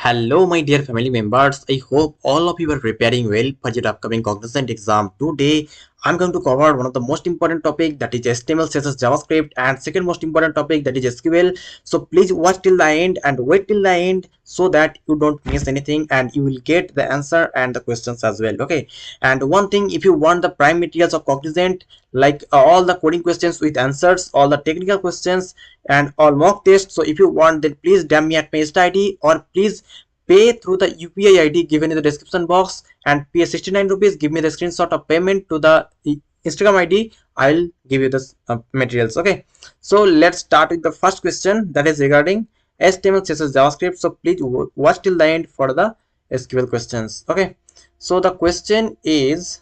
Hello, my dear family members. I hope all of you are preparing well for your upcoming Cognizant exam. Today, I'm going to cover one of the most important topic, that is HTML, CSS, JavaScript, and second most important topic, that is SQL. So please watch till the end and wait till the end so that you don't miss anything and you will get the answer and the questions as well. Okay. And one thing, if you want the prime materials of Cognizant, like all the coding questions with answers, all the technical questions, and all mock tests, so if you want, then please DM me at my Insta ID, or please pay through the UPI ID given in the description box and pay 69 rupees. Give me the screenshot of payment to the Instagram ID. I'll give you the materials. Okay, so let's start with the first question, that is regarding HTML, CSS, JavaScript. So please watch till the end for the SQL questions. Okay, so the question is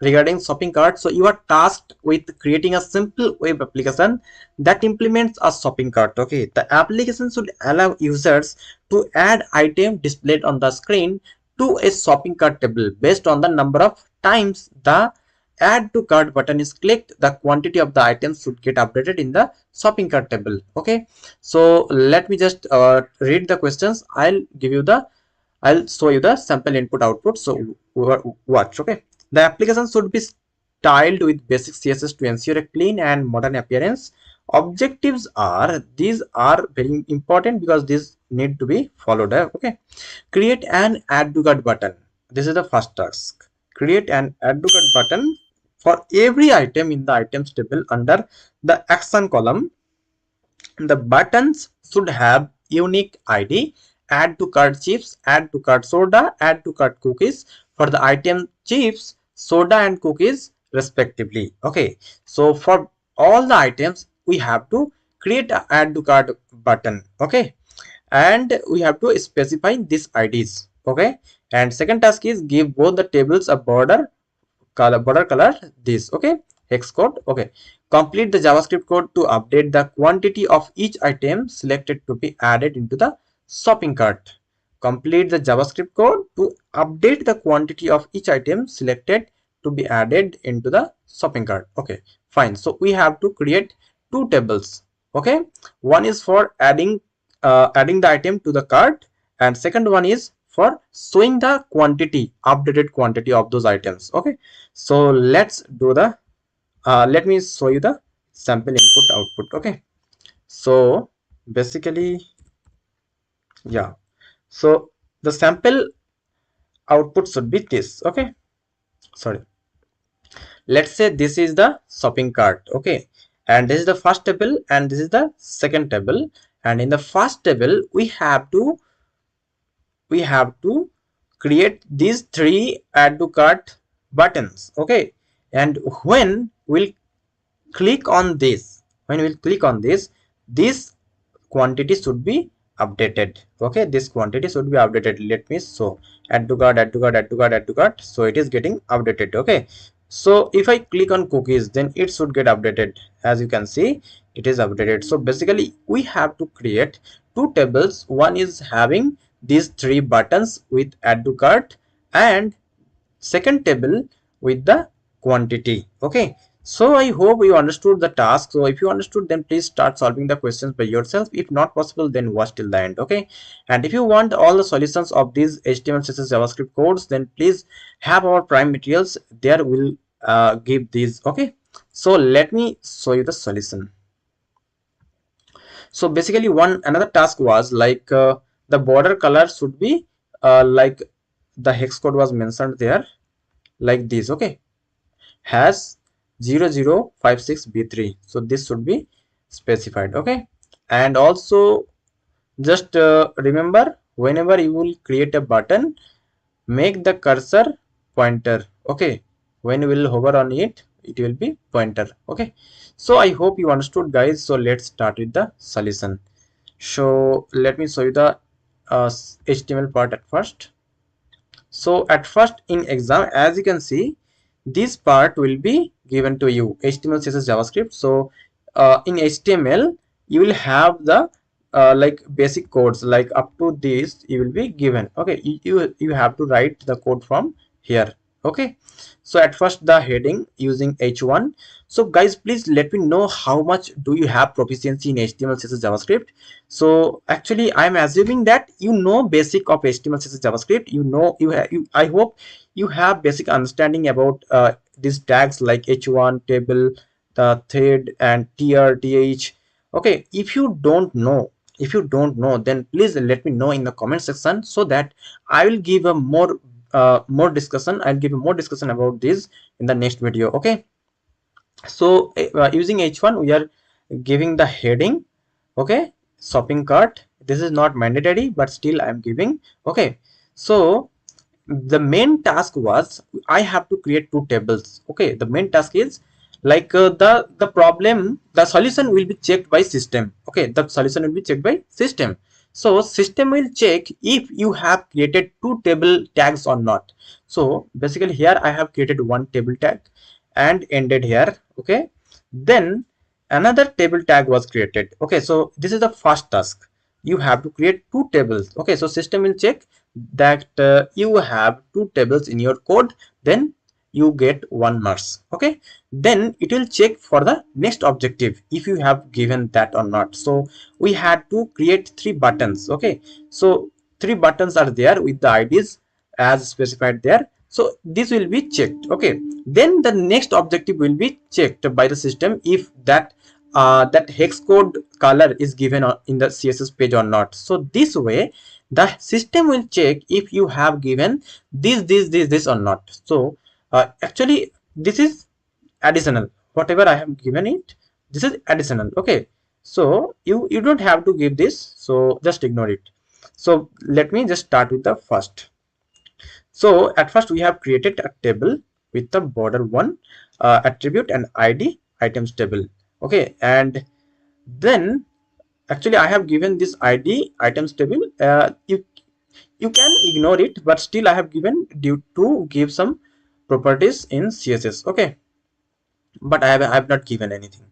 regarding shopping cart. So you are tasked with creating a simple web application that implements a shopping cart. Okay, the application should allow users to add item displayed on the screen to a shopping cart table. Based on the number of times the add to cart button is clicked, the quantity of the items should get updated in the shopping cart table. Okay, so let me just read the questions. I'll show you the sample input output. So watch. Okay, the application should be styled with basic CSS to ensure a clean and modern appearance. Objectives are, these are very important because these need to be followed. Okay, create an add to cart button. This is the first task. Create an add to cart button for every item in the items table under the action column. The buttons should have unique ID: add to cart chips, add to cart soda, add to cart cookies for the item chips, soda, and cookies respectively. Okay, so for all the items we have to create a add to cart button. Okay, and we have to specify these IDs. Okay, and second task is give both the tables a border color this. Okay, hex code. Okay, complete the JavaScript code to update the quantity of each item selected to be added into the shopping cart. Complete the JavaScript code to update the quantity of each item selected to be added into the shopping cart. Okay, fine. So we have to create two tables. Okay, one is for adding the item to the cart, and second one is for showing the quantity, updated quantity of those items. Okay, so let's do the let me show you the sample input output. Okay, so basically, yeah, so the sample output should be this. Okay, sorry, let's say this is the shopping cart. Okay, and this is the first table and this is the second table, and in the first table we have to create these three add to cart buttons. Okay, and when we'll click on this, this quantity should be updated. Okay, this quantity should be updated. Let me show add to cart, add to cart, add to cart, add to cart. So it is getting updated. Okay, so if I click on cookies, then it should get updated. As you can see, it is updated. So basically we have to create two tables. One is having these three buttons with add to cart, and second table with the quantity. Okay, so I hope you understood the task. So if you understood, then please start solving the questions by yourself. If not possible, then watch till the end. Okay, and if you want all the solutions of these HTML, CSS, JavaScript codes, then please have our prime materials. There will give these. Okay, so let me show you the solution. So basically another task was like the border color should be like the hex code was mentioned there, like this. Okay, has 0056b3, so this should be specified. Okay, and also just remember, whenever you will create a button, make the cursor pointer. Okay, when you will hover on it, it will be pointer. Okay, so I hope you understood, guys. So let's start with the solution. So let me show you the HTML part at first. So at first in exam, as you can see, this part will be given to you, HTML, CSS, JavaScript. So in HTML you will have the like basic codes, like up to this you will be given. Okay, you have to write the code from here. Okay, so at first the heading using h1. So guys, please let me know how much do you have proficiency in HTML, CSS, JavaScript. So actually I'm assuming that you know basic of HTML, CSS, JavaScript. You know, I hope you have basic understanding about these tags like h1, table, the thread, and tr, th. Okay, if you don't know, then please let me know in the comment section, so that I will give a more discussion. I'll give more discussion about this in the next video. Okay, so using h1 we are giving the heading. Okay, shopping cart. This is not mandatory, but still I'm giving. Okay, so the main task was I have to create two tables. Okay, the main task is like the problem, the solution will be checked by system. Okay, the solution will be checked by system. So system will check if you have created two table tags or not. So basically here I have created one table tag and ended here. Okay, then another table tag was created. Okay, so this is the first task. You have to create two tables. Okay, so system will check that you have two tables in your code, then you get 1 marks. Okay, then it will check for the next objective if you have given that or not. So we had to create 3 buttons. Okay, so 3 buttons are there with the IDs as specified there. So this will be checked. Okay, then the next objective will be checked by the system if that hex code color is given in the CSS page or not. So this way the system will check if you have given this or not. So actually this is additional, whatever I have given it, this is additional. Okay, so you don't have to give this, so just ignore it. So let me just start with the first. So at first we have created a table with the border 1 attribute and id items table. Okay, and then actually I have given this id items table. You can ignore it, but still I have given due to give some properties in CSS. Okay, but I have not given anything.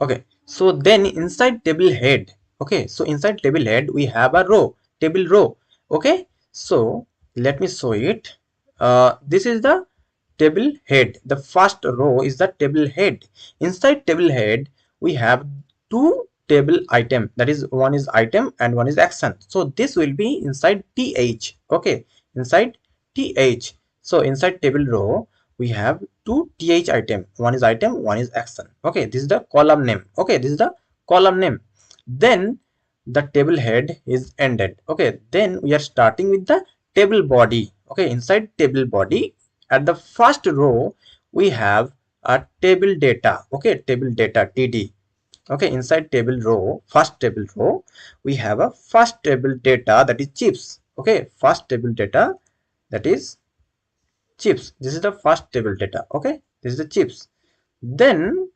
Okay, so then inside table head, okay, so inside table head we have a row, table row. Okay, so let me show it. This is the table head. The first row is the table head. Inside table head we have two table item, that is one is item and one is action. So this will be inside th. Okay, inside th. So inside table row we have two th item, one is item, one is action. Okay, this is the column name. Okay, this is the column name. Then the table head is ended. Okay, then we are starting with the table body. Okay, inside table body at the first row we have a table data. Okay, table data td. Okay, inside table row, first table row we have a first table data, that is chips. Okay, first table data, that is chips. This is the first table data. Okay, this is the chips. Then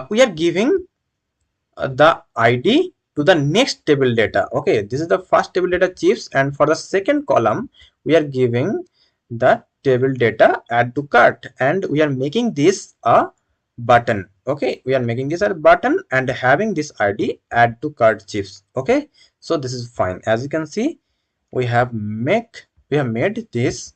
we are giving the id to the next table data. Okay, this is the first table data chips, and for the second column we are giving the table data add to cart, and we are making this a button. Okay, we are making this a button and having this id add to cart chips. Okay, so this is fine. As you can see, we have made this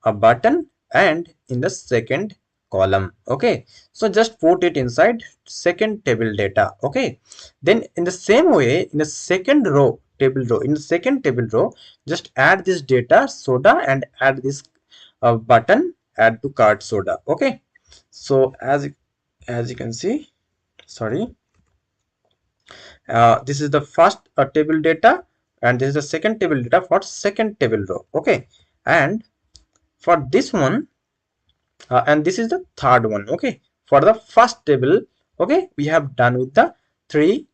a button and in the second column. Okay, so just put it inside second table data. Okay, then in the same way in the second row, table row, in the second table row just add this data soda and add this button add to cart soda. Okay, so as you can see, sorry, this is the first table data and this is the second table data for second table row. Okay, and for this one and this is the third one. Okay, for the first table, okay, we have done with the 3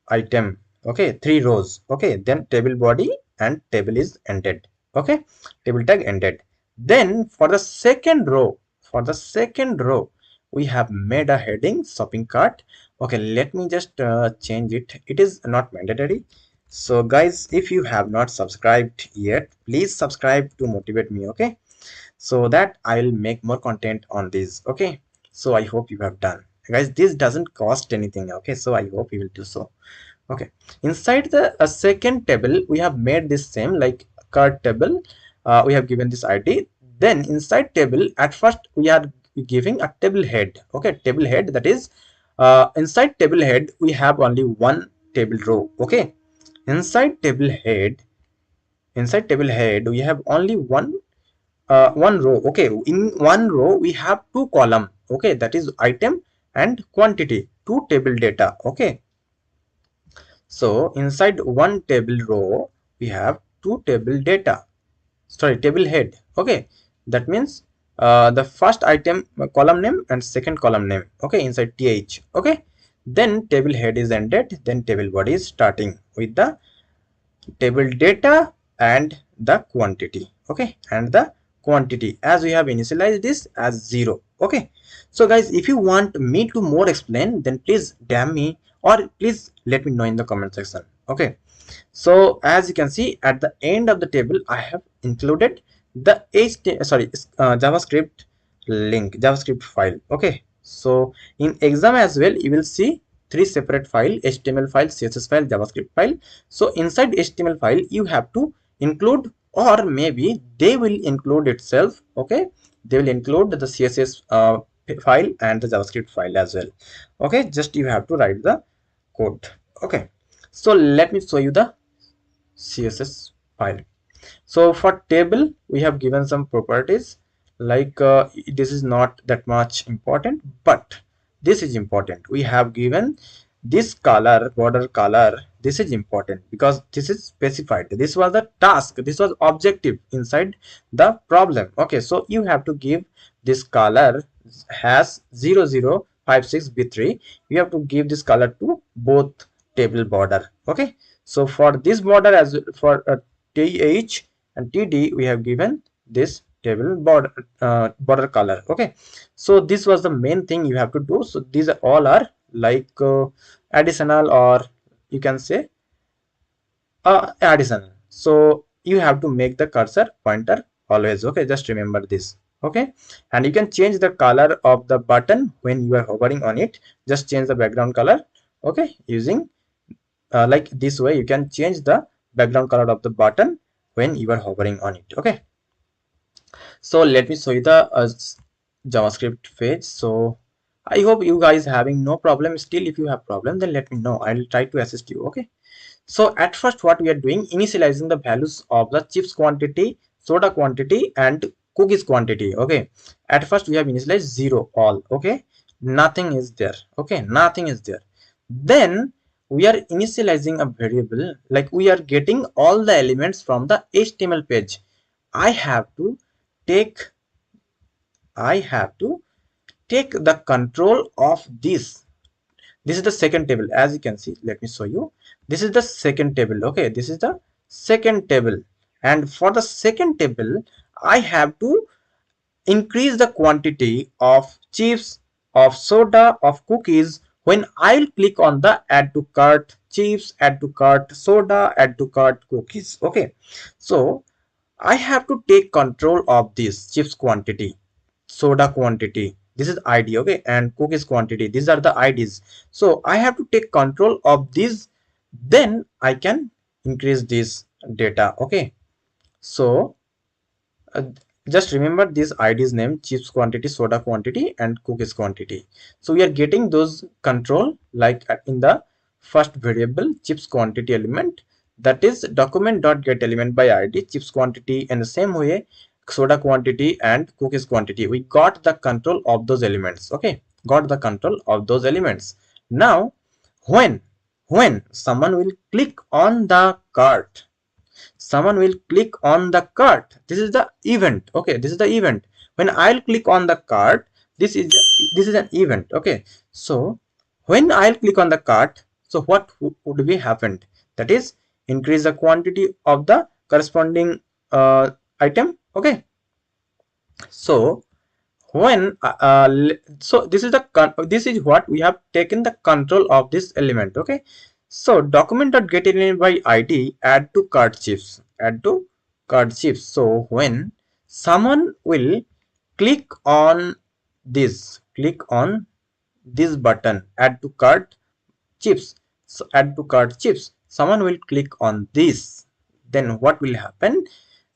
item. Okay, 3 rows. Okay, then table body and table is ended. Okay, table tag ended. Then for the second row, we have made a heading shopping cart. Okay, let me just change it. It is not mandatory. So guys, if you have not subscribed yet, please subscribe to motivate me. Okay, so that I'll make more content on this. Okay, so I hope you have done, guys. This doesn't cost anything. Okay, so I hope you will do so. Okay, inside the second table we have made this same like cart table. We have given this id. Then inside table, at first we are giving a table head. Okay, table head, that is inside table head we have only one table row. Okay, inside table head, we have only one row. Okay, in one row we have two column. Okay, that is item and quantity, two table data. Okay, so inside one table row we have two table data, sorry, table head. Okay, that means the first item column name and second column name. Okay, inside th. Okay, then table head is ended, then table body is starting with the table data and the quantity. Okay, and the quantity as we have initialized this as 0. Okay, so guys, if you want me to more explain, then please DM me or please let me know in the comment section. Okay, so as you can see at the end of the table I have included the javascript link, javascript file. Okay, so in exam as well you will see three separate file: html file, css file, javascript file. So inside html file you have to include, or maybe they will include itself. Okay, they will include the css file and the javascript file as well. Okay, just you have to write the code. Okay, so let me show you the css file. So for table we have given some properties, like this is not that much important, but this is important. We have given this color, border color. This is important because this is specified. This was the task, this was objective inside the problem. Okay, so you have to give this color has 0056b3. you have to give this color to both table border. Okay, so for this border as for th and td we have given this table border color. Okay, so this was the main thing you have to do. So these are all are like additional, or you can say additional. So you have to make the cursor pointer always. Okay, just remember this. Okay, and you can change the color of the button when you are hovering on it. Just change the background color. Okay, using like this way you can change the background color of the button when you are hovering on it. Okay, so let me show you the javascript page. So I hope you guys having no problem. Still, if you have problem, then let me know, I'll try to assist you. Okay, so at first what we are doing, initializing the values of the chips quantity, soda quantity and cookies quantity. Okay, at first we have initialized 0 all. Okay, nothing is there. Okay, nothing is there. Then we are initializing a variable, like we are getting all the elements from the html page. i have to take I have to take the control of this. This is the second table. As you can see, let me show you, this is the second table. Okay, this is the second table, and for the second table I have to increase the quantity of chips, of soda, of cookies when I'll click on the add to cart chips, add to cart soda, add to cart cookies. Okay, so I have to take control of this chips quantity, soda quantity, this is id. Okay, and cookies quantity, these are the ids. So I have to take control of these, then I can increase this data. Okay, so uh, just remember this ids name: chips quantity, soda quantity and cookies quantity. So we are getting those control like in the first variable chips quantity element, that is document dot get element by id chips quantity. In the same way, soda quantity and cookies quantity, we got the control of those elements. Okay, got the control of those elements. Now when someone will click on the cart, someone will click on the cart, this is the event. Okay, this is the event. When I'll click on the cart, this is an event. Okay, so when I'll click on the cart, so what would be happened, that is increase the quantity of the corresponding item. Okay, so when so this is what we have taken the control of this element. Okay, so document.get element by id add to cart chips, add to cart chips. So when someone will click on this button, add to cart chips, so add to cart chips, someone will click on this, then what will happen,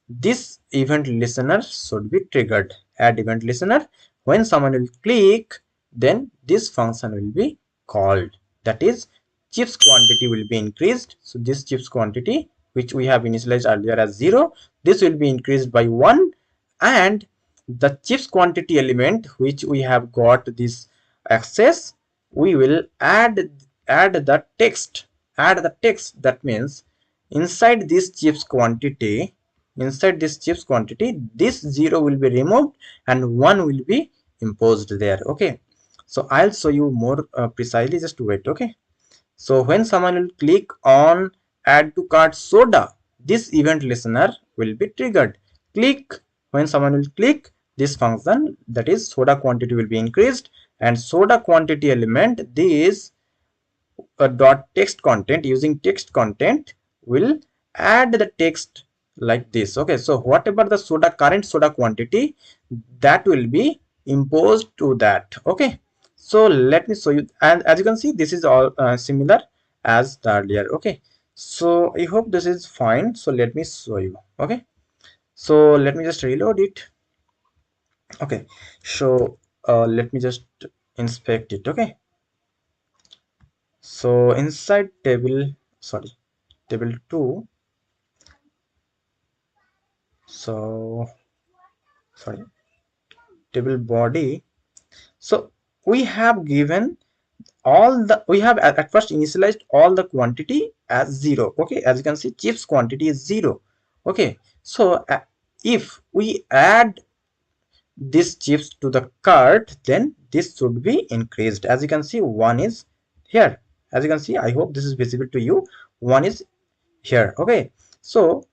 this event listener should be triggered. Add event listener. When someone will click, then this function will be called. That is, chips quantity will be increased. So this chips quantity, which we have initialized earlier as 0, this will be increased by 1, and the chips quantity element which we have got this access, we will add the text. Add the text. That means inside this chips quantity, this 0 will be removed and 1 will be imposed there. Okay, so I'll show you more precisely. Just wait. Okay, so when someone will click on add to cart soda, this event listener will be triggered. Click. When someone will click, this function, that is soda quantity, will be increased, and soda quantity element, this dot text content, using text content, will add the text like this. Okay, so whatever the current soda quantity, that will be imposed to that. Okay, so let me show you, and as you can see, this is all similar as the earlier. Okay, so I hope this is fine. So let me show you. Okay, so let me just reload it. Okay, so let me just inspect it. Okay, so inside table 2, so sorry, table body. So we have given we have at first initialized all the quantity as 0. Okay, as you can see, chips quantity is 0. Okay, so if we add this chips to the cart, then this should be increased. As you can see, 1 is here. As you can see, I hope this is visible to you. 1 is here. Okay, so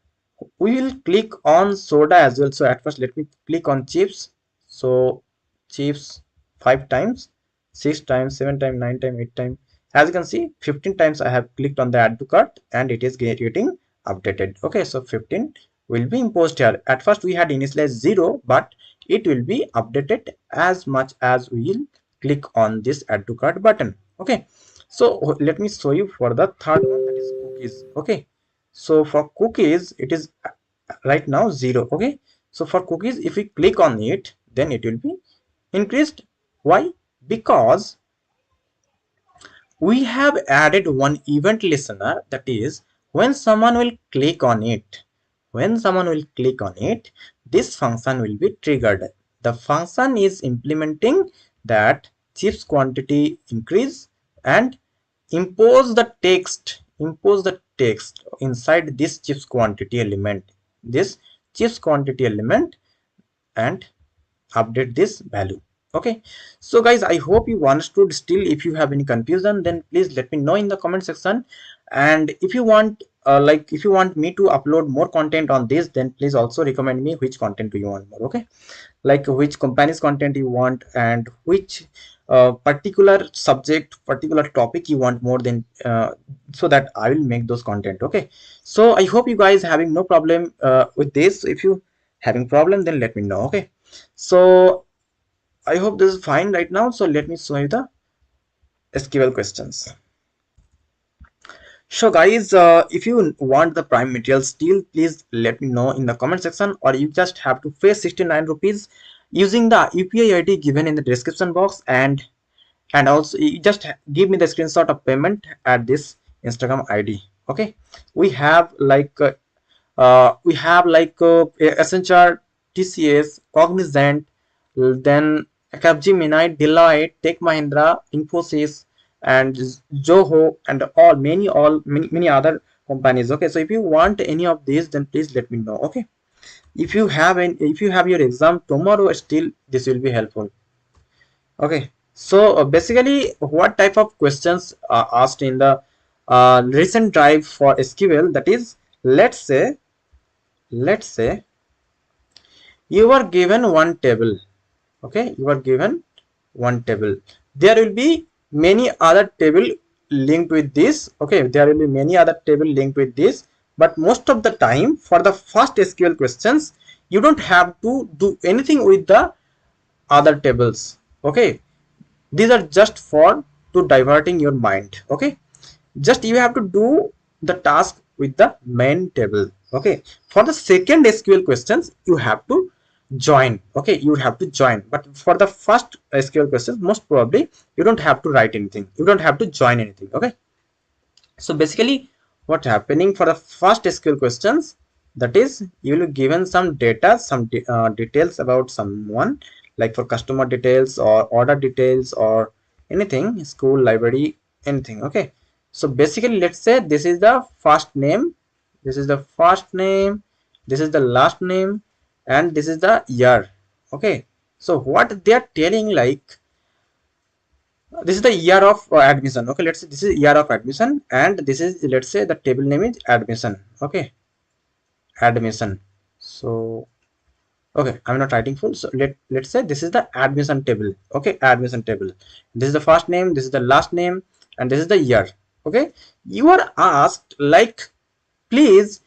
we will click on soda as well. So at first, let me click on chips. So chips 5 times, 6 times, 7 times, 9 times, 8 times. As you can see, 15 times I have clicked on the add to cart, and it is getting updated. Okay, so 15 will be imposed here. At first we had initialized 0, but it will be updated as much as we will click on this add to cart button. Okay, so let me show you for the third one, that is cookies. Okay, so for cookies, it is right now 0. Okay, so for cookies, if we click on it, then it will be increased. Why? Because we have added one event listener, that is, when someone will click on it, this function will be triggered. The function is implementing that chips quantity increase and impose the text inside this chips quantity element, and update this value. Okay, so guys, I hope you understood. Still, if you have any confusion, then please let me know in the comment section. And if you want if you want me to upload more content on this, then please also recommend me which content do you want more. Okay, like which company's content you want, and which particular subject, particular topic you want more than, so that I will make those content. Okay, so I hope you guys having no problem with this. If you having problem, then let me know. Okay, so I hope this is fine right now. So let me show you the SQL questions. So guys, if you want the prime material still, please let me know in the comment section, or you just have to pay 69 rupees using the UPI ID given in the description box, and also you just give me the screenshot of payment at this Instagram ID. Okay, we have Accenture, TCS, Cognizant, then Capgemini, Deloitte, Tech Mahindra, Infosys, and Zoho, and many other companies. Okay, so if you want any of these, then please let me know. Okay, if you have your exam tomorrow, still this will be helpful. Okay, so basically, what type of questions are asked in the recent drive for SQL? That is, let's say you are given one table. Okay, you are given one table. There will be many other table linked with this. Okay, there will be many other table linked with this, but most of the time for the first SQL questions, you don't have to do anything with the other tables. Okay, these are just for to diverting your mind. Okay, just you have to do the task with the main table. Okay, for the second SQL questions you have to join. Okay, you have to join, but for the first SQL questions most probably you don't have to write anything, you don't have to join anything. Okay, so basically what happening for the first SQL questions, that is you will be given some data, some details about someone, like for customer details or order details or anything, school, library, anything. Okay, so basically let's say this is the first name, this is the first name, this is the last name, and this is the year. Okay, so what they are telling, like this is the year of admission. Okay, let's say this is year of admission, and this is, let's say the table name is admission. Okay, admission. So okay, I'm not writing full, so let's say this is the admission table. Okay, admission table, this is the first name, this is the last name, and this is the year. Okay, you are asked like, please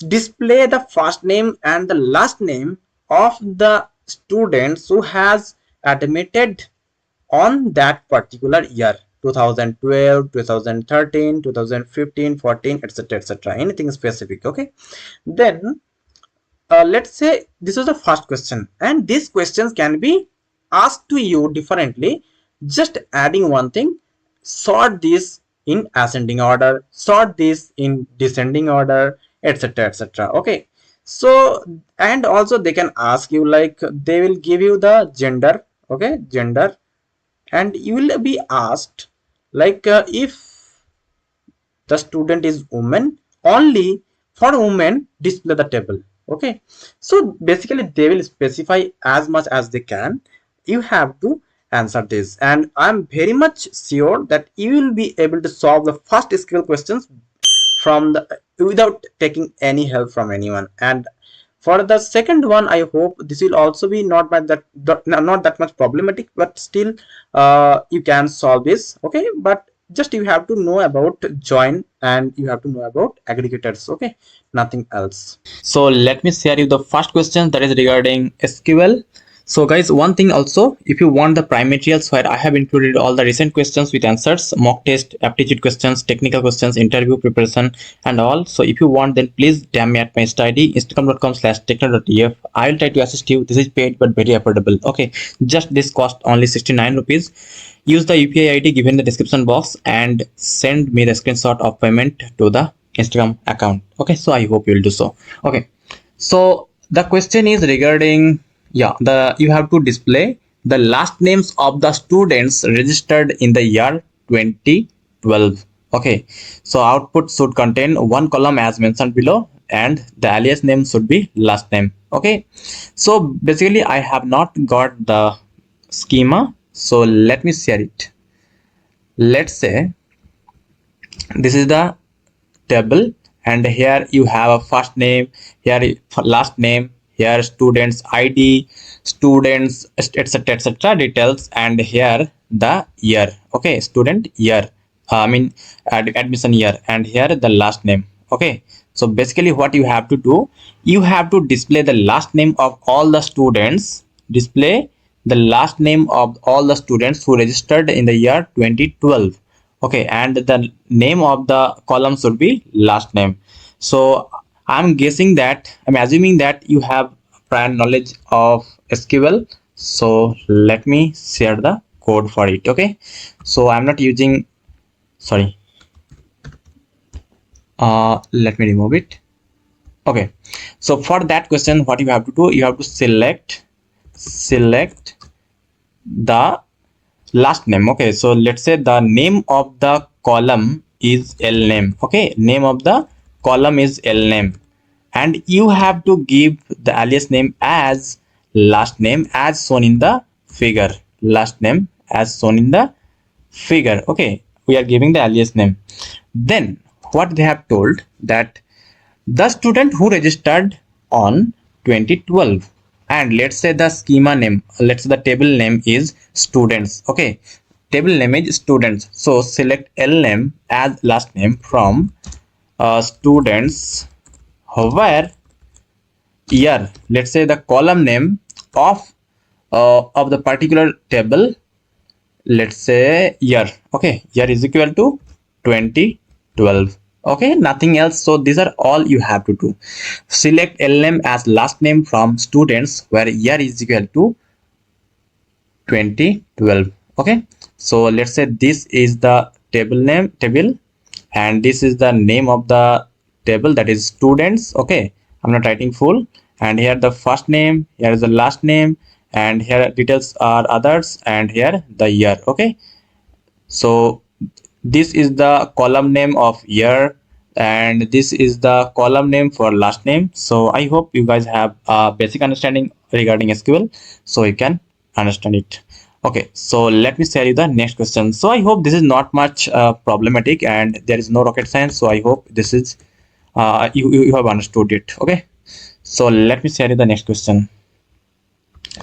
display the first name and the last name of the students who has admitted on that particular year, 2012, 2013, 2015, 14, etc, etc, anything specific. Okay, then let's say this is the first question, and these questions can be asked to you differently, just adding one thing: sort this in ascending order, sort this in descending order, etc, etc. Okay, so and also they can ask you, like they will give you the gender. Okay, gender, and you will be asked like if the student is woman, only for women display the table. Okay, so basically they will specify as much as they can. You have to answer this, and I'm very much sure that you will be able to solve the first skill questions from the without taking any help from anyone. And for the second one, I hope this will also be not by not that much problematic, but still you can solve this. Okay, but just you have to know about join, and you have to know about aggregators. Okay, nothing else. So let me share you the first question, that is regarding SQL. So guys, one thing also, if you want the prime materials where I have included all the recent questions with answers, mock test, aptitude questions, technical questions, interview preparation and all. So if you want, then please DM me at my Insta ID, instagram.com/tekno.ef. I will try to assist you. This is paid but very affordable. Okay, just this cost only 69 rupees. Use the UPI ID given in the description box and send me the screenshot of payment to the Instagram account. Okay, so I hope you will do so. Okay, so the question is regarding, yeah, you have to display the last names of the students registered in the year 2012. Okay, so output should contain one column as mentioned below, and the alias name should be last name. Okay, so basically I have not got the schema, so let me share it. Let's say this is the table, and here you have a first name, here last name, here students ID, students, etc, etc details, and here the year. Okay, student year, admission year, and here the last name. Okay, so basically what you have to do, you have to display the last name of all the students, display the last name of all the students who registered in the year 2012. Okay, and the name of the column should be last name. So I'm assuming that you have prior knowledge of SQL. So let me share the code for it. Okay, so I'm not using, sorry, let me remove it. Okay, so for that question, what you have to do, you have to select the last name. Okay, so let's say the name of the column is L name. Okay, name of the column is L name, and you have to give the alias name as last name as shown in the figure. Last name as shown in the figure. Okay, we are giving the alias name. Then what they have told, that the student who registered on 2012, and let's say the schema name, let's say the table name is students. Okay, table name is students, so select L name as last name from students, where year, let's say the column name of the particular table, let's say year. Okay, year is equal to 2012. Okay, nothing else. So these are all you have to do. Select LNAME as last name from students where year is equal to 2012. Okay, so let's say this is the table, and this is the name of the table, that is students. Okay, I'm not writing full, and here the first name, here is the last name, and here details are others, and here the year. Okay, so this is the column name of year, and this is the column name for last name. So I hope you guys have a basic understanding regarding SQL, so you can understand it. Okay, so let me share you the next question. So I hope this is not much problematic, and there is no rocket science. So I hope this is you have understood it. Okay, so let me share you the next question.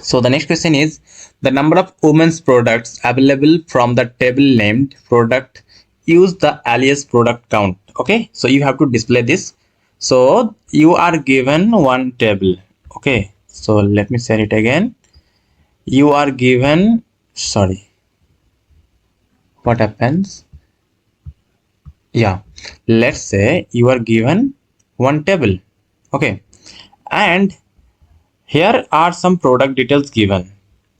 So the next question is the number of women's products available from the table named product. Use the alias product count. Okay, so you have to display this. So you are given one table. Okay, so let me say it again. You are given, sorry, what happens? Yeah, let's say you are given one table. Okay, and here are some product details given.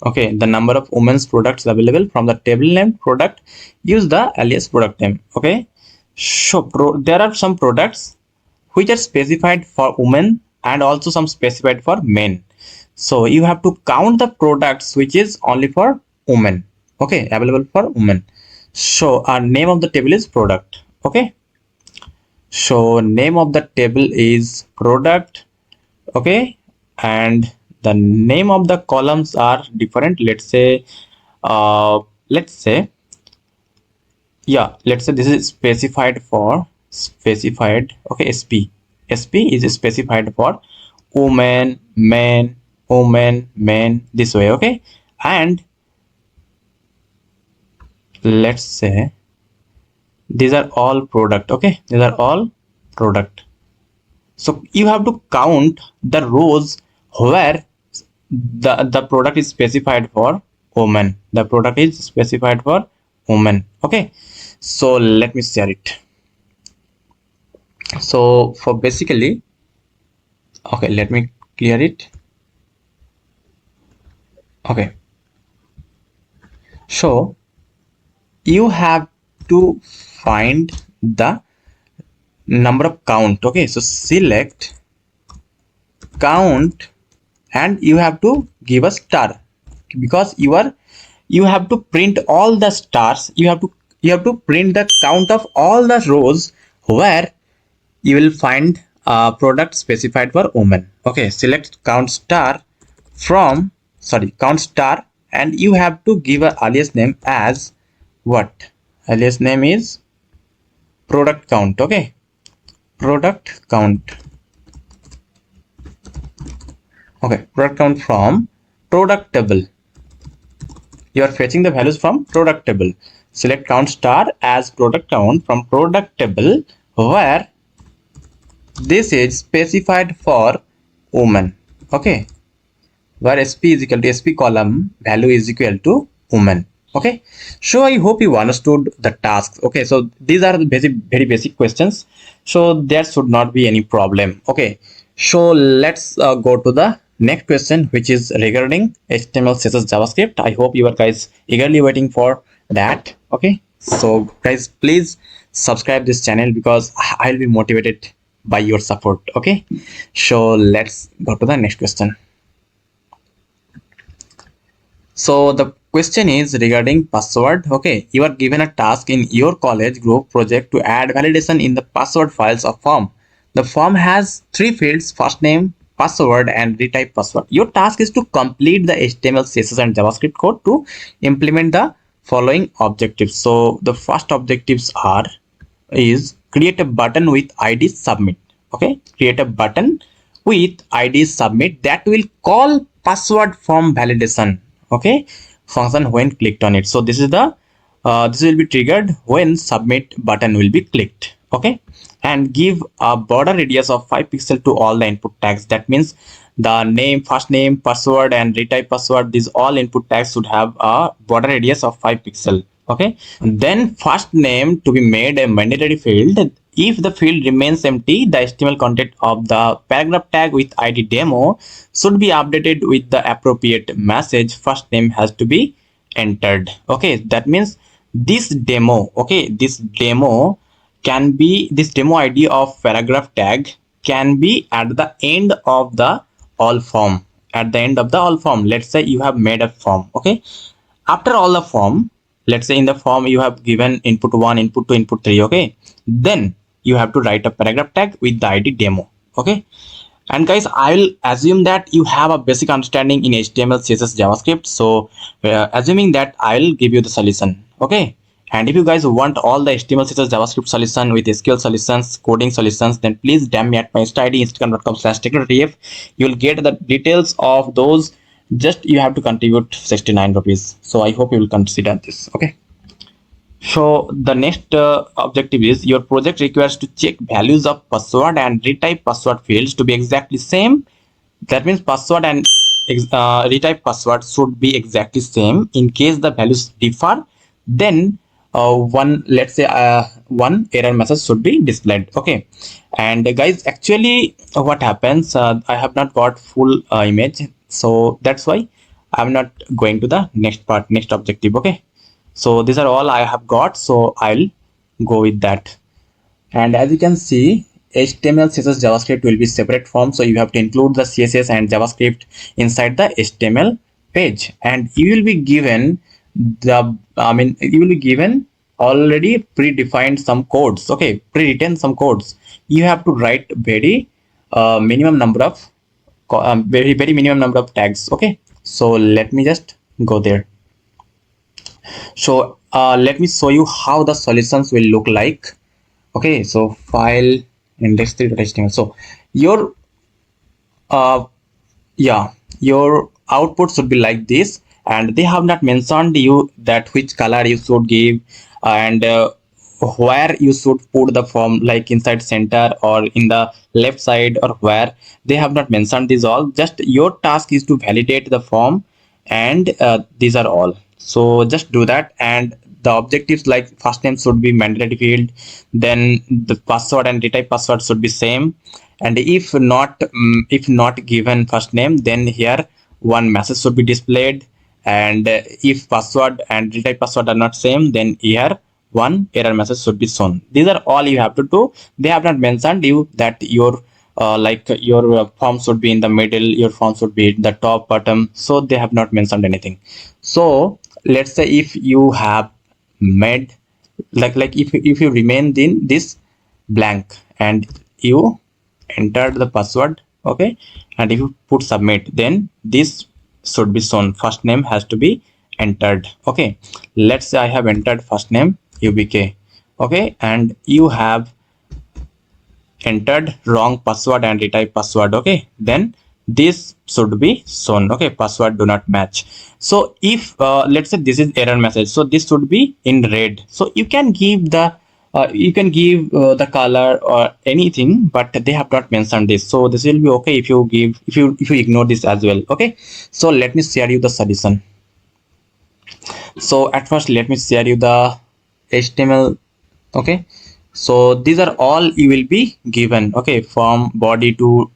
Okay, the number of women's products available from the table name product. Use the alias product name. Okay, so there are some products which are specified for women and also some specified for men. So you have to count the products which is only for women. Okay, available for women. So our name of the table is product. Okay, so name of the table is product. Okay, and the name of the columns are different. Let's say let's say yeah, let's say this is specified for specified. Okay, sp is specified for woman, men, woman, men, this way. Okay, and let's say these are all product. Okay, these are all product. So you have to count the rows where the product is specified for woman. The product is specified for woman. Okay, so let me share it. So for basically, okay, let me clear it. Okay, so you have to find the number of count. Okay, so select count and you have to give a star, because you have to print all the stars. You have to print the count of all the rows where you will find a product specified for women. Okay, select count star from, sorry, count star, and you have to give a alias name as what? Alias name is product count. Okay, product count. Okay, product count from product table. You are fetching the values from product table. Select count star as product count from product table where this is specified for woman. Okay, where sp is equal to sp column value is equal to woman. Okay, so I hope you understood the tasks. Okay, so these are the very basic questions, so there should not be any problem. Okay, so let's go to the next question, which is regarding HTML, CSS, JavaScript. I hope you are guys eagerly waiting for that. Okay, so guys, please subscribe this channel because I'll be motivated by your support. Okay, so let's go to the next question. So the question is regarding password. Okay, you are given a task in your college group project to add validation in the password files of form. The form has three fields: first name, password, and retype password. Your task is to complete the HTML, CSS, and JavaScript code to implement the following objectives. So the first objectives is create a button with ID submit. Okay, create a button with ID submit that will call password form validation. Okay, function when clicked on it. So this is the this will be triggered when submit button will be clicked. Okay, and give a border radius of 5 pixels to all the input tags. That means the name, first name, password, and retype password, these all input tags should have a border radius of 5 pixels. Okay, and then first name to be made a mandatory field if the field remains empty, the HTML content of the paragraph tag with ID demo should be updated with the appropriate message. First name has to be entered. Okay, that means this demo, okay, this demo can be, this demo ID of paragraph tag can be at the end of the all form. At the end of the all form, let's say you have made a form. Okay, after all the form, let's say in the form you have given input 1, input 2, input 3. Okay, then you have to write a paragraph tag with the ID demo. Okay, and guys, I will assume that you have a basic understanding in HTML, CSS, JavaScript. So assuming that, I will give you the solution. Okay, and if you guys want all the HTML, CSS, JavaScript solution with SQL solutions, coding solutions, then please DM me at my Insta ID, instagram.com/technotf. You will get the details of those. Just you have to contribute 69 rupees. So I hope you will consider this. Okay. So the next objective is your project requires to check values of password and retype password fields to be exactly same. That means password and retype password should be exactly same. In case the values differ, then one error message should be displayed. Okay, and guys, actually what happens, I have not got full image, so that's why I'm not going to the next part, next objective. Okay, so these are all I have got, so I'll go with that. And as you can see, HTML, CSS, JavaScript will be separate forms, so you have to include the CSS and JavaScript inside the HTML page, and you will be given the you will be given already predefined some codes. Okay, pre-written some codes. You have to write very minimum number of very minimum number of tags. Okay, so let me just go there. So let me show you how the solutions will look like. Okay, so file index3.html. So your your output should be like this, and they have not mentioned you that which color you should give, and where you should put the form, like inside center or in the left side, or where they have not mentioned this all. Just your task is to validate the form, and these are all. So just do that, and the objectives like first name should be mandatory field, then the password and retype password should be same, and if not given first name, then here one message should be displayed, and if password and retype password are not same, then here one error message should be shown. These are all you have to do. They have not mentioned you that your form should be in the middle, your form should be in the top, bottom, so they have not mentioned anything. So let's say if you have made like if you remain in this blank and you entered the password, okay, and if you put submit, then this should be shown. First name has to be entered. Okay, let's say I have entered first name UBK. Okay, and you have entered wrong password and retype password. Okay, then this should be shown. Okay, password do not match. So if let's say this is error message, so this should be in red. So you can give the the color or anything, but they have not mentioned this, so this will be okay if you give, if you ignore this as well. Okay, so let me share you the solution. So at first let me share you the HTML. Okay, so these are all you will be given. Okay, from body to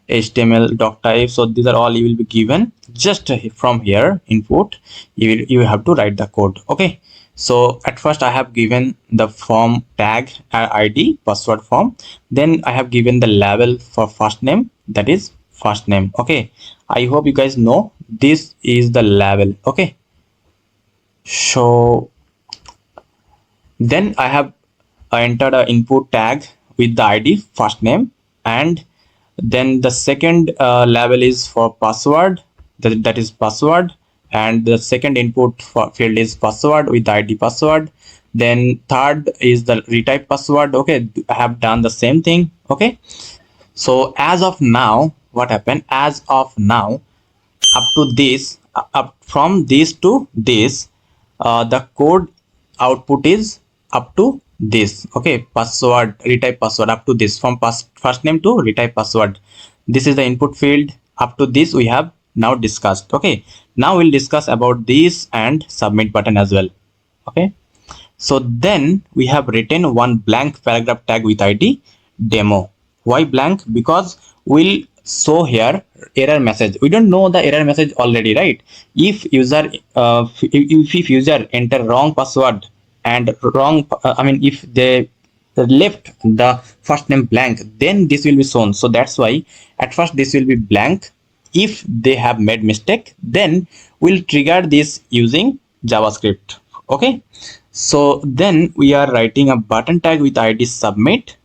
HTML doc type, so these are all you will be given. Just from here input you have to write the code. Okay, so at first I have given the form tag ID password form, then I have given the label for first name, that is first name. Okay, I hope you guys know this is the label. Okay, so then I have entered an input tag with the ID first name, and then the second label is for password, that is password, and the second input field is password with the ID password. Then third is the retype password. Okay, I have done the same thing. Okay, so as of now, what happened, as of now, up to this, up from this to this, the code output is up to this. Okay, password, retype password, up to this, from first name to retype password. This is the input field. Up to this we have now discussed. Okay, now we'll discuss about this and submit button as well. Okay, So then we have written one blank paragraph tag with id demo. Why blank? Because we'll show here error message. We don't know the error message already, right? If user if user enter wrong password and wrong if they left the first name blank, then this will be shown. So that's why at first this will be blank. If they have made mistake, then we'll trigger this using javascript. Okay, so then we are writing a button tag with id submit,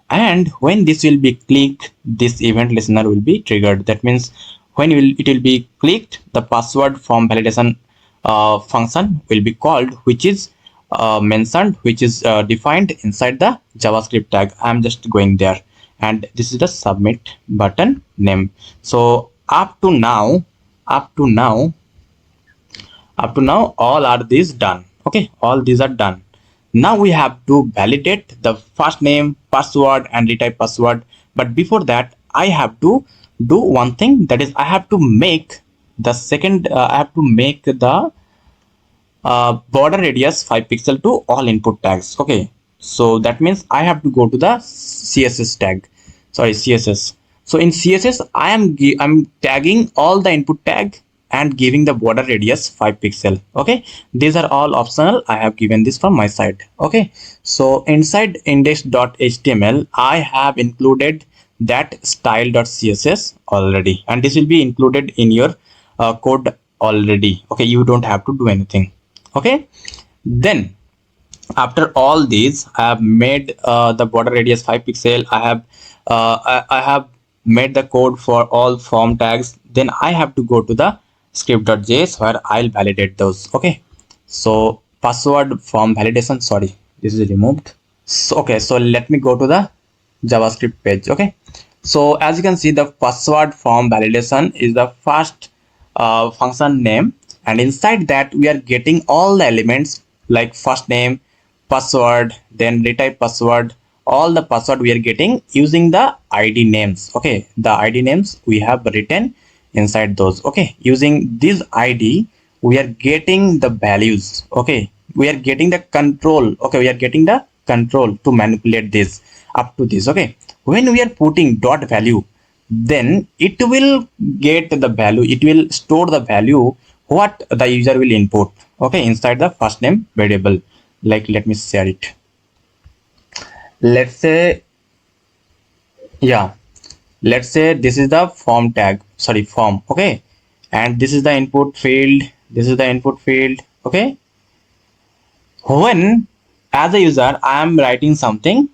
and when this will be clicked, this event listener will be triggered. That means when it will be clicked, the password from validation function will be called, which is mentioned, which is defined inside the javascript tag. I'm just going there, and this is the submit button name. So up to now all are these done. Okay, all these are done. Now we have to validate the first name, password, and retype password. But before that, I have to do one thing, that is I have to make the border radius 5 pixel to all input tags. Okay, so that means I have to go to the css. So in css I'm tagging all the input tag and giving the border radius 5 pixel. Okay, these are all optional. I have given this from my side. Okay, so inside index.html I have included that style.css already, and this will be included in your code already. Okay, you don't have to do anything. Okay, then after all these, I have made the border radius 5 pixel. I have made the code for all form tags. Then I have to go to the script.js where I'll validate those. Okay, so password form validation, sorry, this is removed. So, okay, so let me go to the javascript page. Okay, so as you can see, the password form validation is the first function name, and inside that we are getting all the elements like first name, password, then retype password. All the password we are getting using the id names. Okay, the id names we have written inside those. Okay, using this id we are getting the values. Okay, we are getting the control. Okay, we are getting the control to manipulate this up to this. Okay, when we are putting dot value, then it will get the value, it will store the value what the user will input. Okay, inside the first name variable. Like, let me share it. Let's say, yeah, let's say this is the form tag, sorry, form. Okay, and this is the input field, this is the input field. Okay, when as a user I am writing something,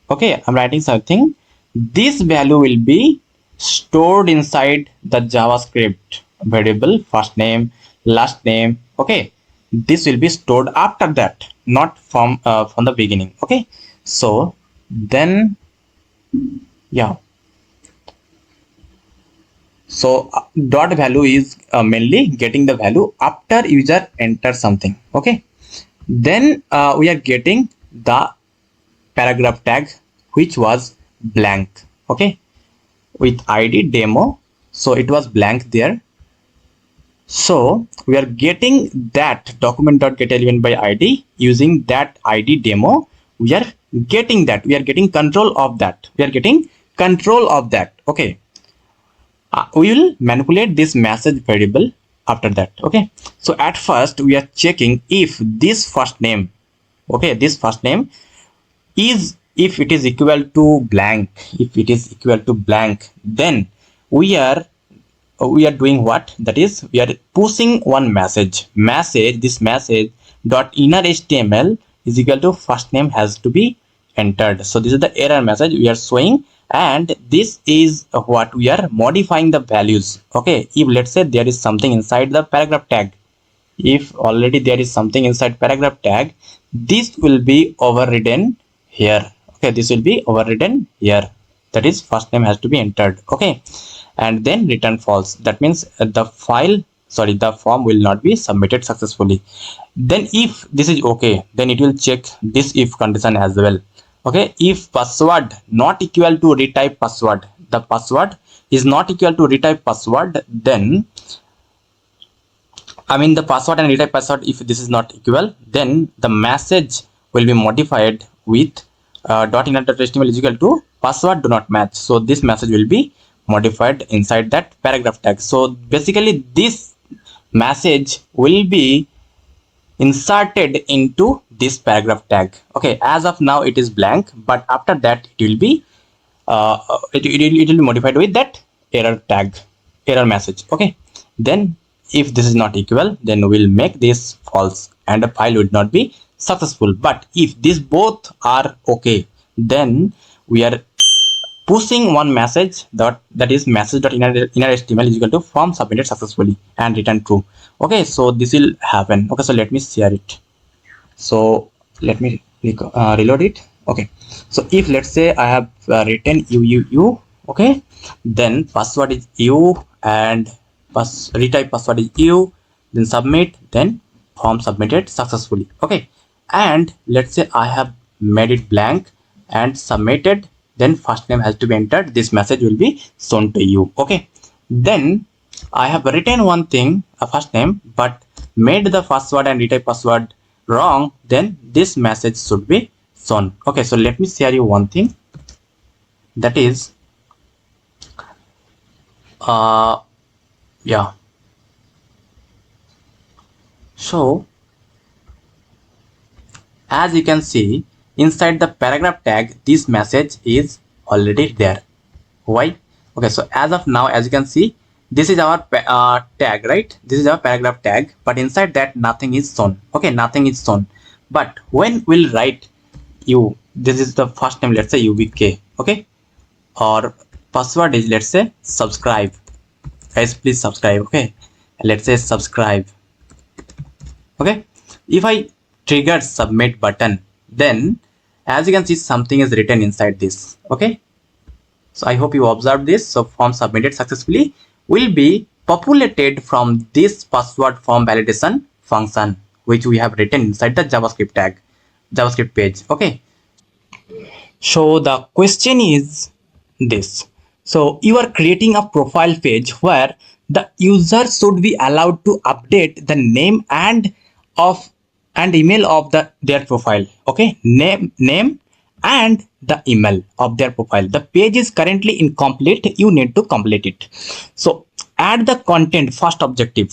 okay, I'm writing something, this value will be stored inside the javascript variable first name, last name. Okay, this will be stored after that, not from the beginning. Okay, so then, yeah, so dot value is mainly getting the value after user enters something. Okay, then we are getting the paragraph tag which was blank. Okay, with id demo, so it was blank there. So we are getting that document.getElement by id. Using that id demo, we are getting that, we are getting control of that, we are getting control of that. Okay, we will manipulate this message variable after that. Okay, so at first we are checking if this first name, okay, this first name is, if it is equal to blank, if it is equal to blank, then we are doing what? That is, we are pushing one message. This message dot inner html is equal to first name has to be entered. So this is the error message we are showing, and this is what we are modifying the values. Okay, if let's say there is something inside the paragraph tag, if already there is something inside paragraph tag, this will be overridden here. Okay, this will be overridden here, that is first name has to be entered. Okay, and then return false. That means the form will not be submitted successfully. Then if this is okay, then it will check this if condition as well. Okay, if password not equal to retype password, the password is not equal to retype password, then I mean the password and retype password, if this is not equal, then the message will be modified with .inner.html is equal to password do not match. So this message will be modified inside that paragraph tag. So basically this message will be inserted into this paragraph tag. Okay, as of now it is blank, but after that it will be it will be modified with that error tag, error message. Okay, then if this is not equal, then we'll make this false and the file would not be successful. But if these both are okay, then we are pushing one message that is message.inner.html is equal to form submitted successfully and return true. Okay, so this will happen. Okay, so let me share it. So let me reload it. Okay, so if let's say I have written you, okay, then password is you and retype password is you, then submit, then form submitted successfully. Okay, and let's say I have made it blank and submitted, then first name has to be entered, this message will be shown to you. Okay, then I have written one thing, a first name, but made the password and retype password wrong, then this message should be shown. Okay, so let me share you one thing, that is yeah, so as you can see inside the paragraph tag, this message is already there. Why? Okay, so as of now, as you can see, this is our tag, right? This is our paragraph tag, but inside that nothing is shown. Okay, nothing is shown. But when we'll write you, this is the first name, let's say UBK, okay, or password is, let's say, subscribe. Guys, please subscribe. Okay, let's say subscribe. Okay, if I trigger submit button, then as you can see something is written inside this. Okay, so I hope you observed this. So form submitted successfully will be populated from this password form validation function which we have written inside the JavaScript tag, JavaScript page. Okay, so the question is this. So you are creating a profile page where the user should be allowed to update the name and email of their profile. Okay, name and the email of their profile. The page is currently incomplete. You need to complete it. So add the content, first objective,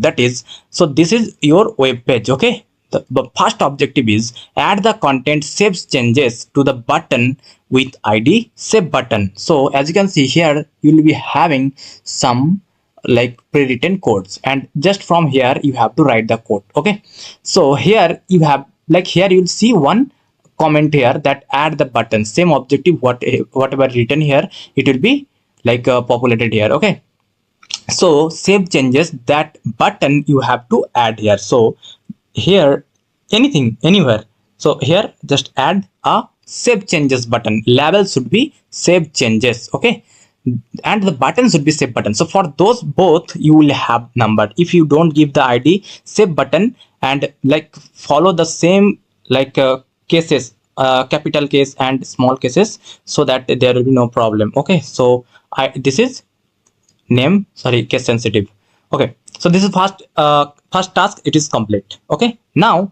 that is, so this is your web page. Okay, the first objective is add the content, save changes to the button with ID save button. So as you can see here, you will be having some like pre-written codes, and just from here you have to write the code. Okay, so here you have, like, here you will see one comment here that add the button, same objective, whatever written here, it will be like populated here. Okay, so save changes, that button you have to add here. So here anything, anywhere, so here just add a save changes button. Label should be save changes. Okay, and the button should be save button. So for those both you will have numbered. If you don't give the ID save button and like follow the same like cases, capital case and small cases, so that there will be no problem. Okay, so this is name, sorry, case sensitive. Okay, so this is first task, it is complete. Okay, now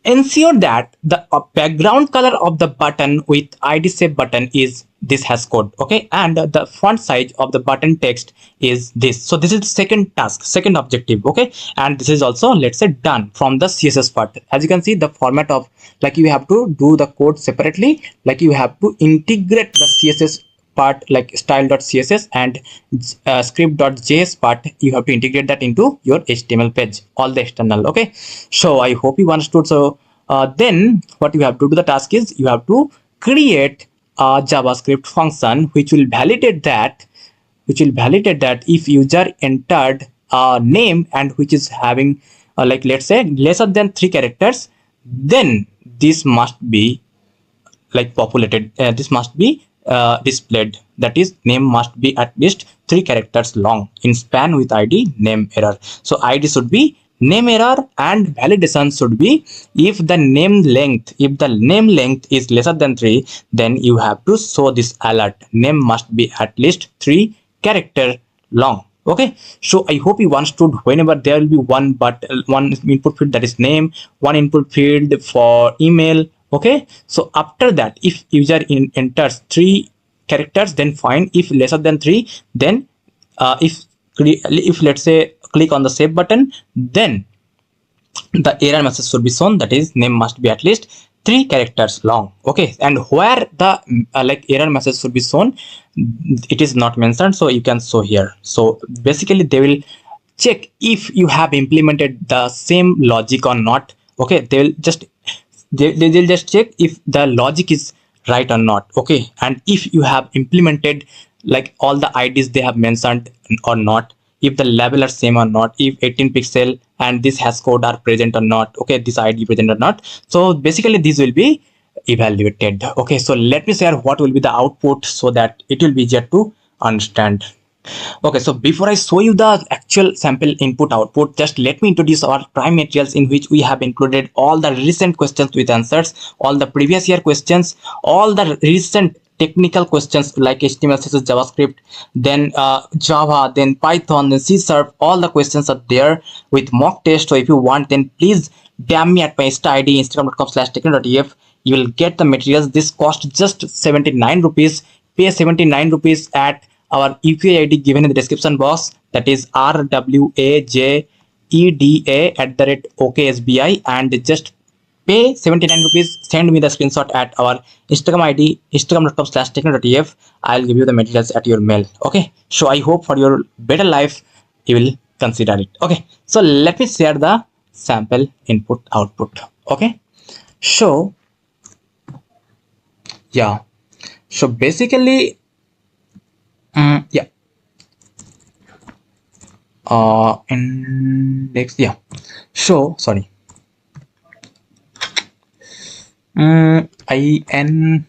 ensure that the background color of the button with ID save button is this hash code. Okay, and the font size of the button text is this. So this is the second task, second objective. Okay, and this is also, let's say, done from the CSS part. As you can see, the format of, like, you have to do the code separately, like you have to integrate the CSS part, like style.css and script.js part, you have to integrate that into your HTML page, all the external. Okay, so I hope you understood. So then what you have to do, the task is you have to create a JavaScript function which will validate that if user entered a name and which is having like, let's say, lesser than 3 characters, then this must be like populated, this must be displayed, that is, name must be at least 3 characters long in span with ID name error. So ID should be name error and validation should be if the name length is lesser than 3, then you have to show this alert, name must be at least 3 character long. Okay, so I hope you understood. Whenever there will be one input field, that is name, one input field for email. Okay, so after that, if user enters 3 characters, then fine. If lesser than 3, then if let's say click on the save button, then the error message should be shown, that is name must be at least 3 characters long. Okay, and where the like error message should be shown, it is not mentioned, so you can show here. So basically they will check if you have implemented the same logic or not. Okay, they'll just check if the logic is right or not. Okay, and if you have implemented like all the IDs they have mentioned or not, if the label are same or not, if 18 pixel and this hash code are present or not. Okay, this ID present or not. So basically this will be evaluated. Okay, so let me share what will be the output so that it will be easier to understand. Okay, so before I show you the actual sample input output, just let me introduce our prime materials, in which we have included all the recent questions with answers, all the previous year questions, all the recent technical questions like HTML, CSS, JavaScript, then Java, then Python, then C#, all the questions are there with mock test. So if you want, then please DM me at my Insta ID, instagram.com/tekno.ef. You will get the materials. This cost just 79 rupees. Pay 79 rupees at our UPI ID given in the description box, that is rwajeda@oksbi, and just pay 79 rupees. Send me the screenshot at our Instagram ID, instagram.com/tekno.ef. I'll give you the materials at your mail. Okay, so I hope for your better life you will consider it. Okay, so let me share the sample input output. Okay, so yeah, so basically yeah, index, yeah, so sorry, in,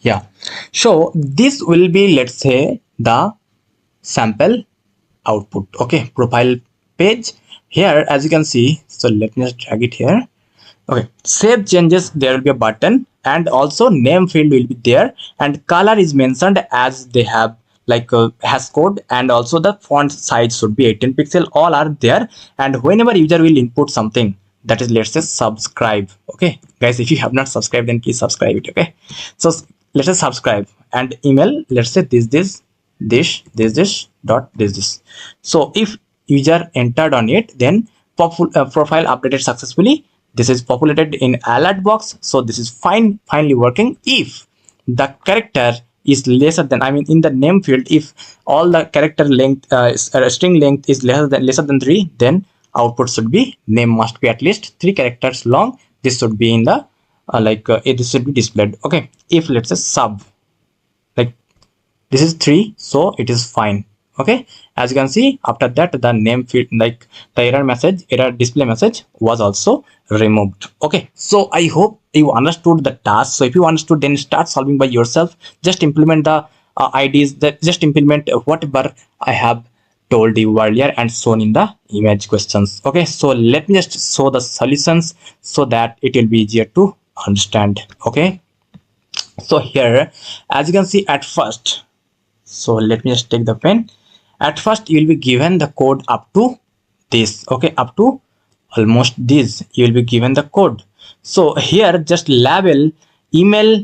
yeah, so this will be, let's say, the sample output. Okay, profile page here, as you can see. So let me just drag it here. Okay, save changes, there will be a button, and also name field will be there, and color is mentioned as they have like a hash code, and also the font size should be 18 pixel. All are there, and whenever user will input something, that is, let's say, subscribe. Okay guys, if you have not subscribed, then please subscribe it. Okay, so let us subscribe, and email, let's say this dot this. So if user entered on it, then profile updated successfully. This is populated in alert box, so this is finally working. If the character is lesser than, I mean in the name field, if all the character length string length is lesser than 3, then output should be name must be at least 3 characters long. This should be in the this should be displayed. Okay, if let's say sub, like this is 3, so it is fine. Okay, as you can see, after that the name field, like the error display message was also removed. Okay, so I hope you understood the task. So if you understood, then start solving by yourself. Just implement the IDs, that just implement whatever I have told you earlier and shown in the image questions. Okay, so let me just show the solutions so that it will be easier to understand. Okay, so here, as you can see, at first, so let me just take the pen. At first you will be given the code up to this. Okay, up to almost this you will be given the code. So here just label email,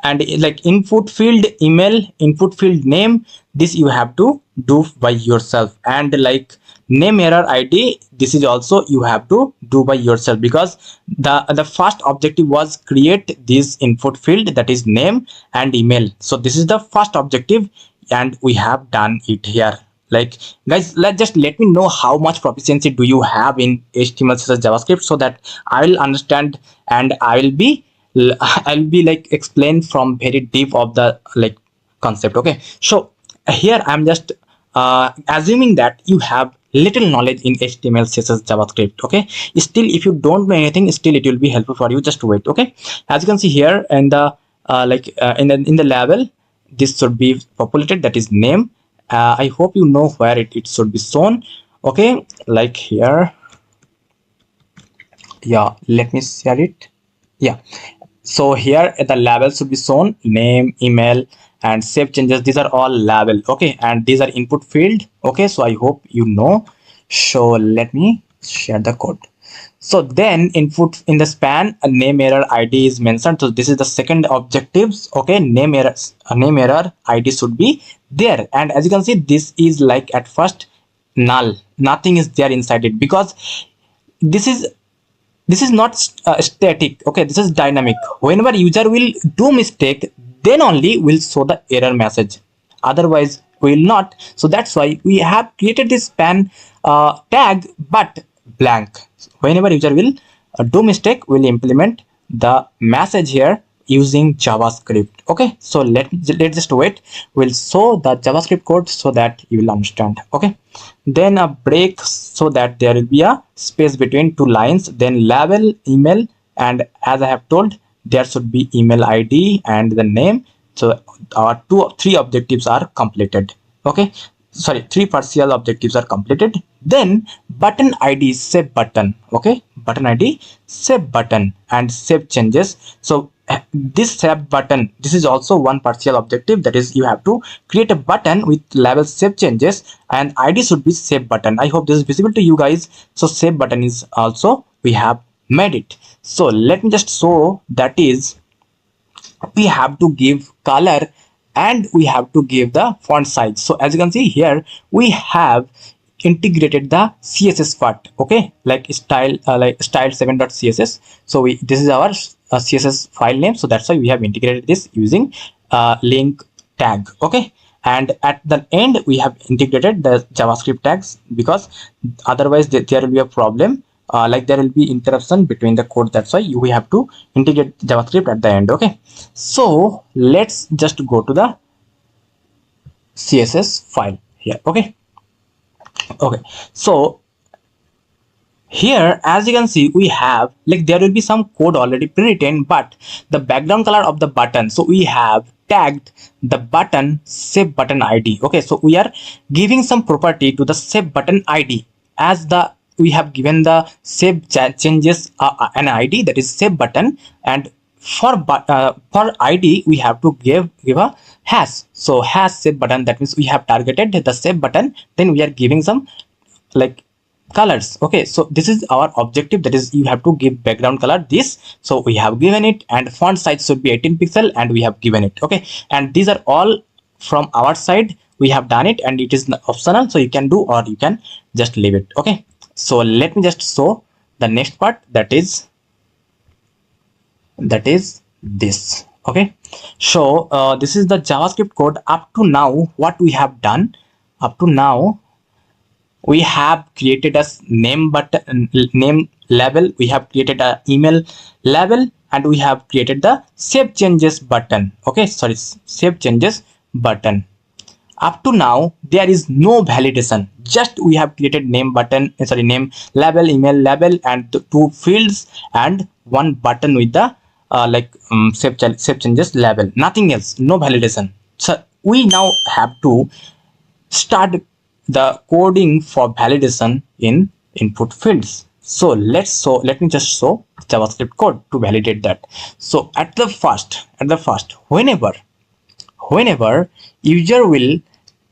and like input field email, input field name, this you have to do by yourself. And like name error ID, this is also you have to do by yourself, because the first objective was create this input field, that is name and email. So this is the first objective, and we have done it here. Like guys, let me know how much proficiency do you have in HTML, CSS, JavaScript, so that I will understand, and I'll be like explain from very deep of the like concept. Okay, so here I'm just assuming that you have little knowledge in HTML, CSS, JavaScript. Okay, still if you don't know anything, still it will be helpful for you. Just wait. Okay, as you can see here in the in the label, this should be populated, that is name. I hope you know where it should be shown. Okay, like here, yeah, let me share it. Yeah, so here the label should be shown, name, email, and save changes, these are all label. Okay, and these are input field. Okay, so I hope you know. So let me share the code. So then input in the span, a name error ID is mentioned. So this is the second objectives. Okay, name error ID should be there. And as you can see, this is like at first null, nothing is there inside it, because this is not static. Okay, this is dynamic. Whenever user will do mistake, then only will show the error message, otherwise will not. So that's why we have created this span tag but blank. Whenever user will do mistake, we'll implement the message here using JavaScript. Okay, so let's just wait. We'll show the JavaScript code so that you will understand. Okay, then a break so that there will be a space between two lines, then label, email, and as I have told, there should be email ID and the name. So our three objectives are completed. Okay, sorry, three partial objectives are completed. Then button ID save button. Okay, button ID save button and save changes. So this save button, this is also one partial objective, that is you have to create a button with label save changes and ID should be save button. I hope this is visible to you guys. So save button is also we have made it. So let me just show, that is we have to give color and we have to give the font size. So as you can see here, we have integrated the CSS part. Okay, like style style7.css. So this is our CSS file name, so that's why we have integrated this using link tag. Okay, and at the end we have integrated the JavaScript tags, because otherwise there will be a problem, like there will be interruption between the code. That's why we have to integrate JavaScript at the end. Okay, so let's just go to the CSS file here. Okay, so here as you can see, we have like there will be some code already pre-written, but the background color of the button, so we have tagged the button save button ID. Okay, so we are giving some property to the save button ID, as we have given the save changes an ID, that is save button, and for ID we have to give a hash. So hash save button, that means we have targeted the save button, then we are giving some like colors. Okay, so this is our objective, that is you have to give background color this. So we have given it, and font size should be 18 pixel, and we have given it. Okay, and these are all from our side, we have done it, and it is optional, so you can do or you can just leave it. Okay, so let me just show the next part, that is this. Okay, so this is the JavaScript code. Up to now, what we have done, up to now we have created a name button, name label, we have created a email label, and we have created the save changes button. Okay, sorry, save changes button. Up to now there is no validation, just we have created name button, name label, email label, and the two fields and one button with the save changes label, nothing else, no validation. So we now have to start the coding for validation in input fields. So let me just show JavaScript code to validate that. So at the first, whenever user will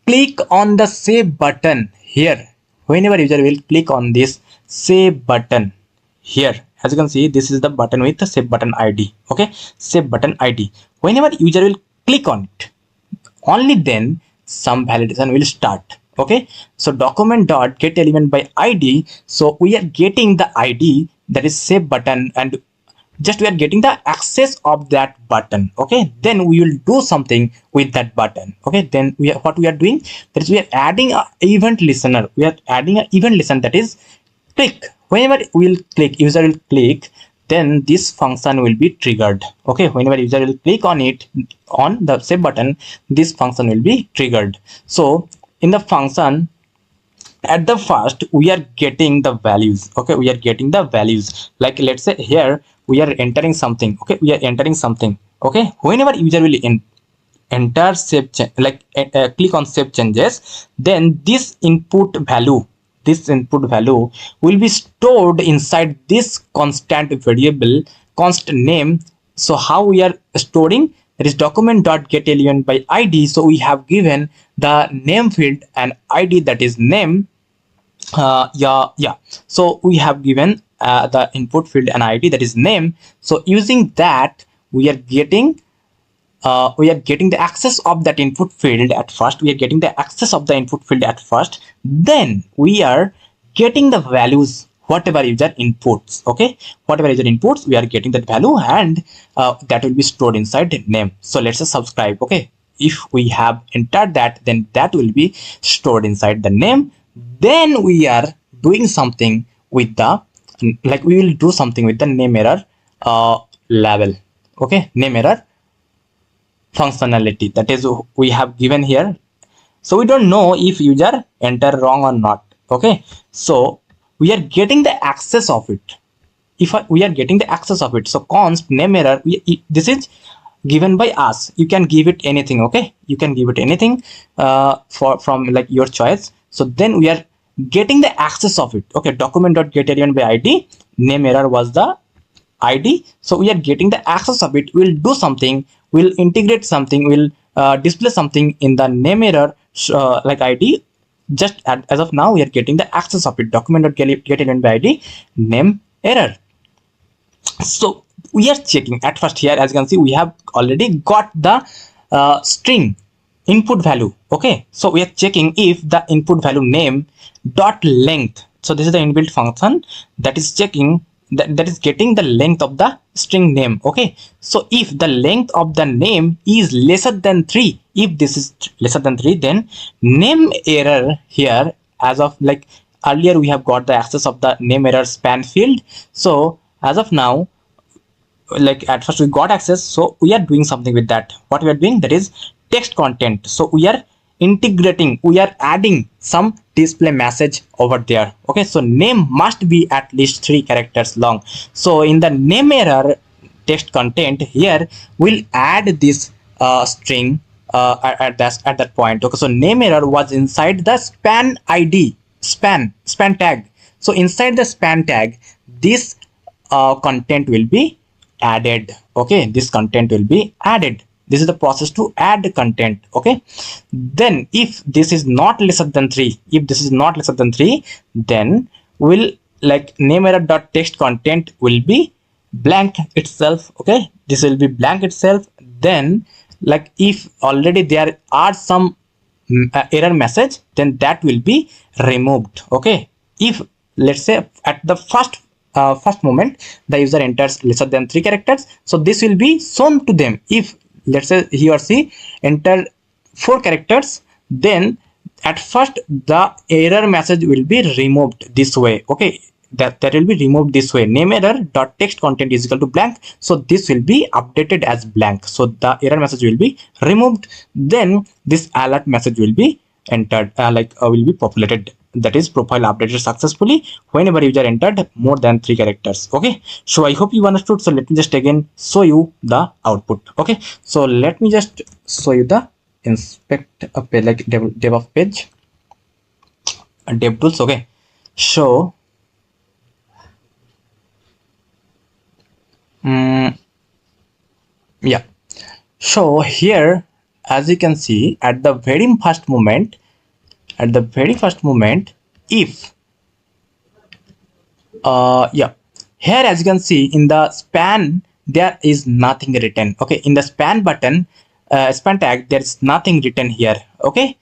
click on the save button here, whenever user will click on this save button here, as you can see, this is the button with the save button ID. Okay, save button ID. Whenever user will click on it, only then some validation will start. Okay, so document dot get element by ID. So we are getting the ID, that is save button, and just we are getting the access of that button. Okay, then we will do something with that button. Okay, then what we are doing, that is we are adding a event listener. We are adding an event listener, that is click. Whenever we will click, user will click, then this function will be triggered. Okay, whenever user will click on it, on the save button, this function will be triggered. So in the function, at the first we are getting the values. Okay, we are getting the values, like let's say here we are entering something. Okay, we are entering something. Okay, whenever user will enter save click on save changes, then this input value will be stored inside this constant variable const name. So how we are storing, that is document.getElement by ID. So we have given the name field an ID, that is name. So we have given the input field an ID, that is name. So using that, we are getting the access of that input field at first. We are getting the access of the input field at first. Then we are getting the values, whatever user inputs. Okay, whatever user inputs, we are getting that value, and that will be stored inside the name. So let's just subscribe. Okay, if we have entered that, then that will be stored inside the name. Then we are doing something with the, like we will do something with the name error label. Okay, name error functionality, that is we have given here. So we don't know if user enter wrong or not. Okay, so we are getting the access of it. If we are getting the access of it, so const name error, this is given by us. You can give it anything. Okay, you can give it anything from like your choice. So then we are getting the access of it. Okay, document.getElement by ID, name error was the ID. So we are getting the access of it. We'll do something, we'll integrate something, we'll display something in the name error like ID. Just as of now, we are getting the access of it, document.getElement by ID, name error. So we are checking at first here. As you can see, we have already got the string input value. Okay, so we are checking if the input value name dot length. So this is the inbuilt function that is checking that is getting the length of the string name. Okay, so if the length of the name is lesser than 3, if this is lesser than 3, then name error here, as of like earlier we have got the access of the name error span field. So as of now, like at first we got access, so we are doing something with that. What we are doing, that is text content. So we are integrating, we are adding some display message over there. Okay, so name must be at least 3 characters long. So in the name error text content here, we'll add this string at that point. Okay, so name error was inside the span ID, span tag. So inside the span tag, this content will be added. Okay, this content will be added. This is the process to add the content. Okay, then if this is not lesser than 3, if this is not lesser than 3, then will like name error dot text content will be blank itself. Okay, this will be blank itself. Then like if already there are some error message, then that will be removed. Okay, if let's say at the first moment the user enters lesser than 3 characters, so this will be shown to them. If let's say he or she enter 4 characters, then at first the error message will be removed this way. Okay, that will be removed this way. Name error dot text content is equal to blank, so this will be updated as blank. So the error message will be removed. Then this alert message will be entered, will be populated, that is profile updated successfully whenever user entered more than 3 characters. Okay, so I hope you understood. So let me just again show you the output. Okay, so let me just show you the inspect a page, like dev of page, dev tools. Okay, so yeah, so here as you can see, at the very first moment, if here as you can see in the span there is nothing written. Okay, in the span button, span tag, there is nothing written here. Okay,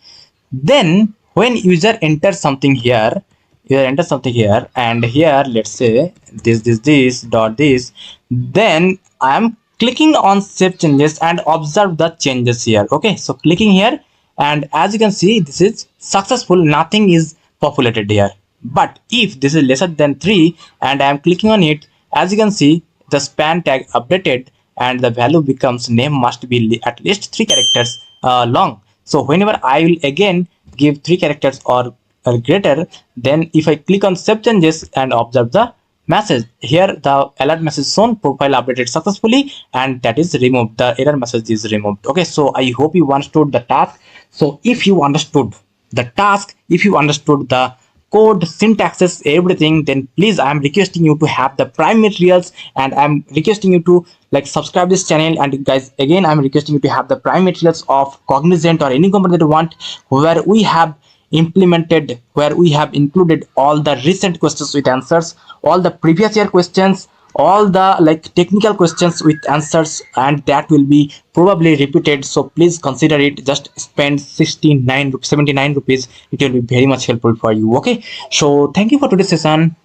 then when user enters something here, and here let's say this dot this, then I am clicking on save changes and observe the changes here. Okay, so clicking here, and as you can see, this is successful, nothing is populated here. But if this is lesser than 3 and I am clicking on it, as you can see, the span tag updated and the value becomes name must be at least 3 characters long. So whenever I will again give 3 characters or greater, then if I click on save changes and observe the message, here the alert message shown, profile updated successfully, and that is removed, the error message is removed. Okay, so I hope you understood the task. So if you understood the task, if you understood the code, syntaxes, everything, then please I am requesting you to have the prime materials, and I am requesting you to like subscribe this channel. And guys, again, I'm requesting you to have the prime materials of Cognizant or any company that you want, where we have included all the recent questions with answers, all the previous year questions, all the like technical questions with answers, and that will be probably repeated. So please consider it. Just spend 79 rupees, it will be very much helpful for you. Okay, so thank you for today's session.